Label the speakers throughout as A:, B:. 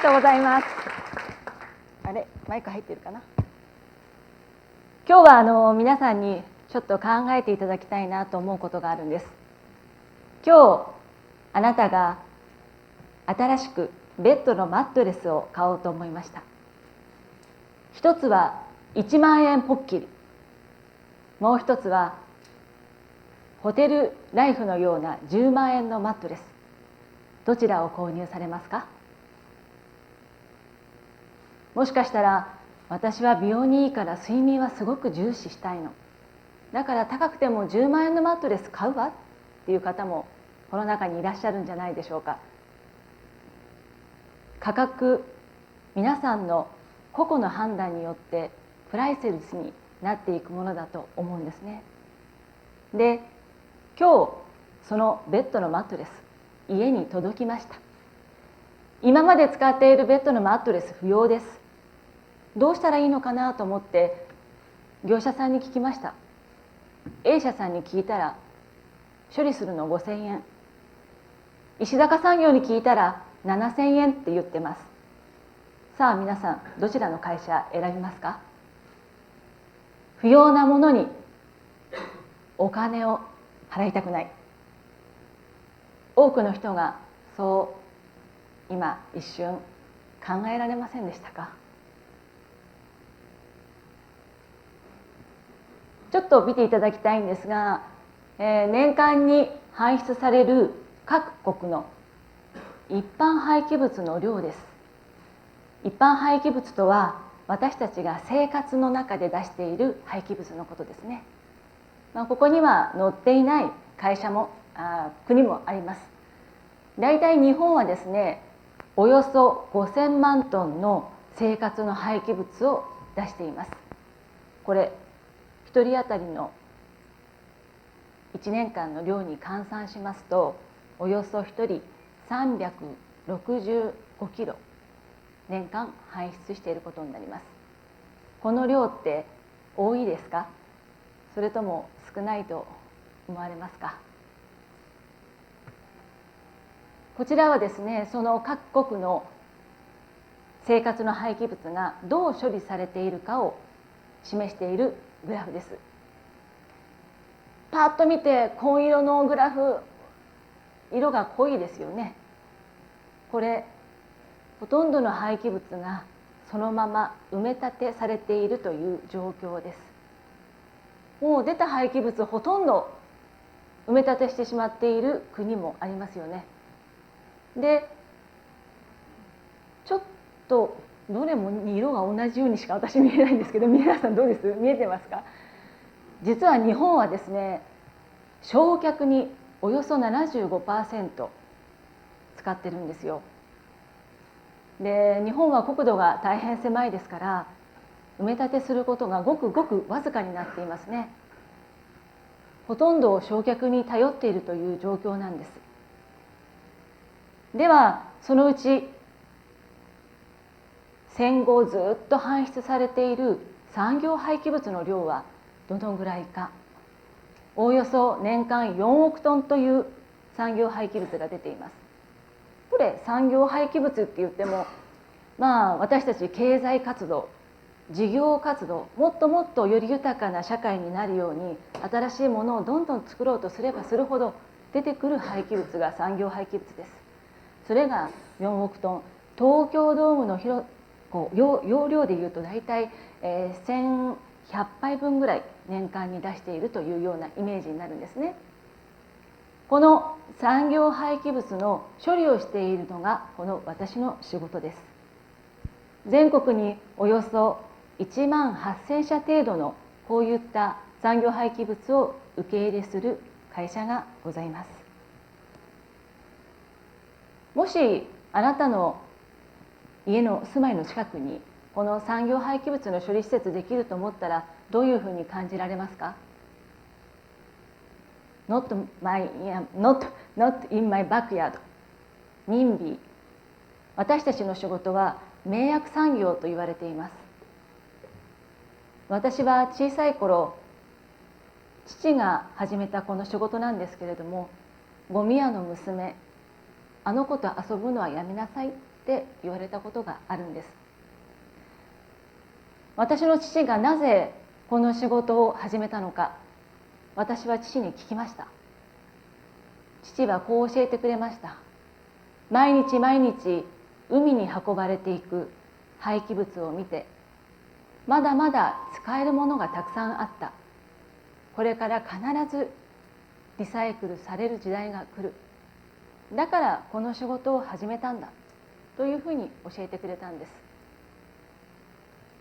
A: とうございます。あれ、マイク入ってるかな。今日は皆さんにちょっと考えていただきたいなと思うことがあるんです。今日あなたが新しくベッドのマットレスを買おうと思いました。一つは1万円ポッキリ、もう一つはホテルライフのような10万円のマットレス。どちらを購入されますか？もしかしたら、私は美容にいいから睡眠はすごく重視したいの、だから高くても10万円のマットレス買うわっていう方もこの中にいらっしゃるんじゃないでしょうか。価格、皆さんの個々の判断によってプライスレスになっていくものだと思うんですね。で、今日そのベッドのマットレス、家に届きました。今まで使っているベッドのマットレス不要です。どうしたらいいのかなと思って業者さんに聞きました。A 社さんに聞いたら処理するの5000円、石坂産業に聞いたら7000円って言ってます。さあ皆さん、どちらの会社選びますか？不要なものにお金を払いたくない。多くの人がそう今一瞬考えられませんでしたか？ちょっと見ていただきたいんですが、年間に排出される各国の一般廃棄物の量です。一般廃棄物とは、私たちが生活の中で出している廃棄物のことですね。ここには載っていない会社も国もあります。だいたい日本はですね、およそ5000万トンの生活の廃棄物を出しています。これ1人当たりの1年間の量に換算しますと、およそ1人365キロ年間排出していることになります。この量って多いですか？それとも少ないと思われますか？こちらはですね、その各国の生活の廃棄物がどう処理されているかを示しているグラフです。パッと見て紺色のグラフ、色が濃いですよね。これほとんどの廃棄物がそのまま埋め立てされているという状況です。もう出た廃棄物ほとんど埋め立てしてしまっている国もありますよね。で、ちょっとどれも色が同じようにしか私見えないんですけど、皆さんどうです？見えてますか？実は日本はですね、焼却におよそ 75% 使ってるんですよ。で、日本は国土が大変狭いですから、埋め立てすることがごくごくわずかになっていますね。ほとんどを焼却に頼っているという状況なんです。では、そのうち戦後ずっと排出されている産業廃棄物の量はどのぐらいか。おおよそ年間4億トンという産業廃棄物が出ています。これ産業廃棄物って言っても、私たち経済活動、事業活動、もっともっとより豊かな社会になるように新しいものをどんどん作ろうとすればするほど出てくる廃棄物が産業廃棄物です。それが4億トン、東京ドームの容量でいうと大体1100杯分ぐらい年間に出しているというようなイメージになるんですね。この産業廃棄物の処理をしているのがこの私の仕事です。全国におよそ1万8000社程度のこういった産業廃棄物を受け入れする会社がございます。もしあなたの家の住まいの近くにこの産業廃棄物の処理施設できると思ったら、どういうふうに感じられますか？ not in my backyard。 NIMBY。 私たちの仕事は迷惑産業と言われています。私は小さい頃、父が始めたこの仕事なんですけれども、ゴミ屋の娘、あの子と遊ぶのはやめなさいってって言われたことがあるんです。私の父がなぜこの仕事を始めたのか、私は父に聞きました。父はこう教えてくれました。毎日毎日海に運ばれていく廃棄物を見て、まだまだ使えるものがたくさんあった。これから必ずリサイクルされる時代が来る。だからこの仕事を始めたんだというふうに教えてくれたんです。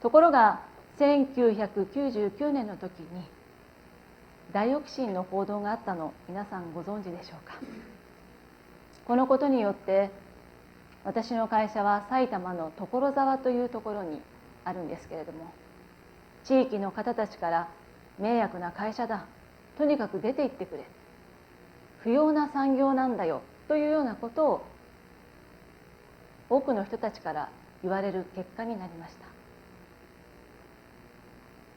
A: ところが1999年の時にダイオキシンの報道があったのを皆さんご存知でしょうか。このことによって私の会社は埼玉の所沢というところにあるんですけれども、地域の方たちから迷惑な会社だ、とにかく出て行ってくれ、不要な産業なんだよというようなことを多くの人たちから言われる結果になりました。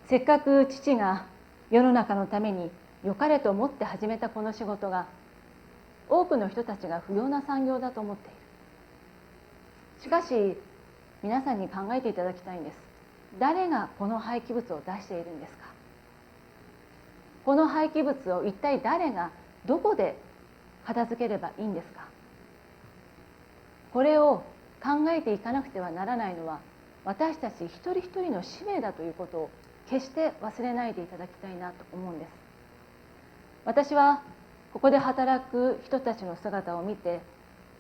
A: せっかく父が世の中のために良かれと思って始めたこの仕事が、多くの人たちが不要な産業だと思っている。しかし皆さんに考えていただきたいんです。誰がこの廃棄物を出しているんですか。この廃棄物を一体誰がどこで片付ければいいんですか。これを考えていかなくてはならないのは、私たち一人一人の使命だということを決して忘れないでいただきたいなと思うんです。私はここで働く人たちの姿を見て、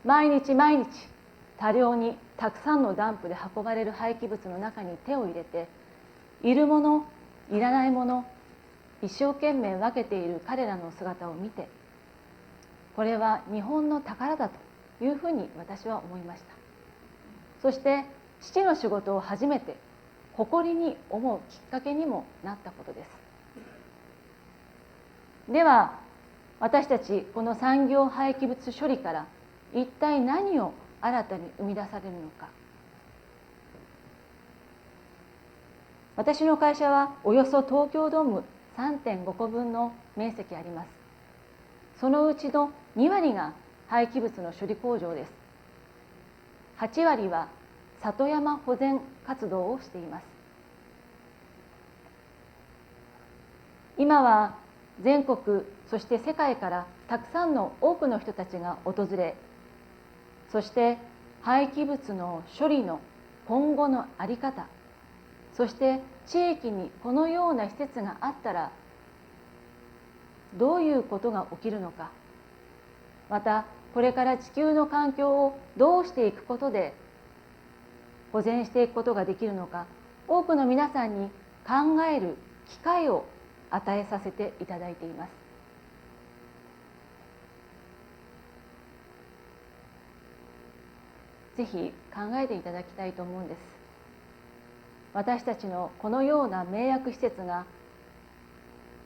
A: 毎日毎日多量にたくさんのダンプで運ばれる廃棄物の中に手を入れて、いるものいらないもの一生懸命分けている彼らの姿を見て、これは日本の宝だというふうに私は思いました。そして父の仕事を初めて誇りに思うきっかけにもなったことです。では私たちこの産業廃棄物処理から一体何を新たに生み出されるのか。私の会社はおよそ東京ドーム 3.5 個分の面積あります。そのうちの2割が廃棄物の処理工場です。8割は里山保全活動をしています。今は全国そして世界からたくさんの多くの人たちが訪れ、そして廃棄物の処理の今後の在り方、そして地域にこのような施設があったらどういうことが起きるのか、またこれから地球の環境をどうしていくことで保全していくことができるのか、多くの皆さんに考える機会を与えさせていただいています。ぜひ考えていただきたいと思うんです。私たちのこのような迷惑施設が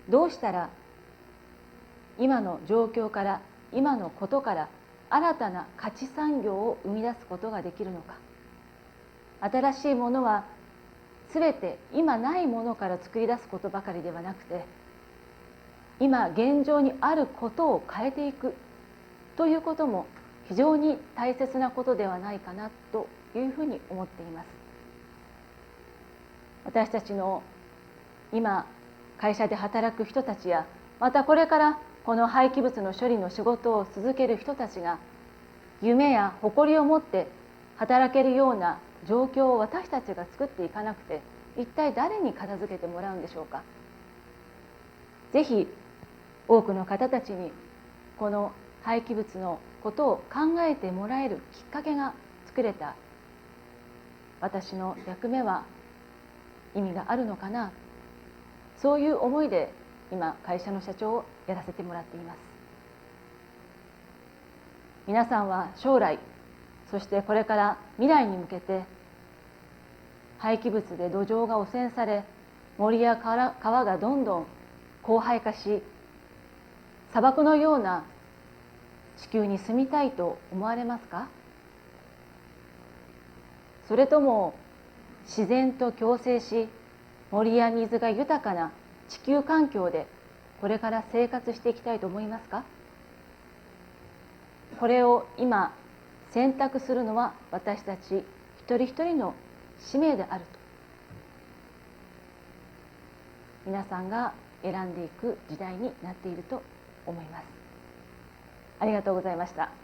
A: どうしたら今の状況から今のことから新たな価値産業を生み出すことができるのか。新しいものはすべて今ないものから作り出すことばかりではなくて、今現状にあることを変えていくということも非常に大切なことではないかなというふうに思っています。私たちの今会社で働く人たちや、またこれからこの廃棄物の処理の仕事を続ける人たちが夢や誇りを持って働けるような状況を私たちが作っていかなくて、一体誰に片付けてもらうんでしょうか。ぜひ多くの方たちにこの廃棄物のことを考えてもらえるきっかけが作れた私の役目は意味があるのかな、そういう思いで今会社の社長をやらせてもらっています。皆さんは将来、そしてこれから未来に向けて廃棄物で土壌が汚染され、森や川がどんどん荒廃化し、砂漠のような地球に住みたいと思われますか。それとも自然と共生し、森や水が豊かな地球環境でこれから生活していきたいと思いますか。これを今選択するのは私たち一人一人の使命であると、皆さんが選んでいく時代になっていると思います。ありがとうございました。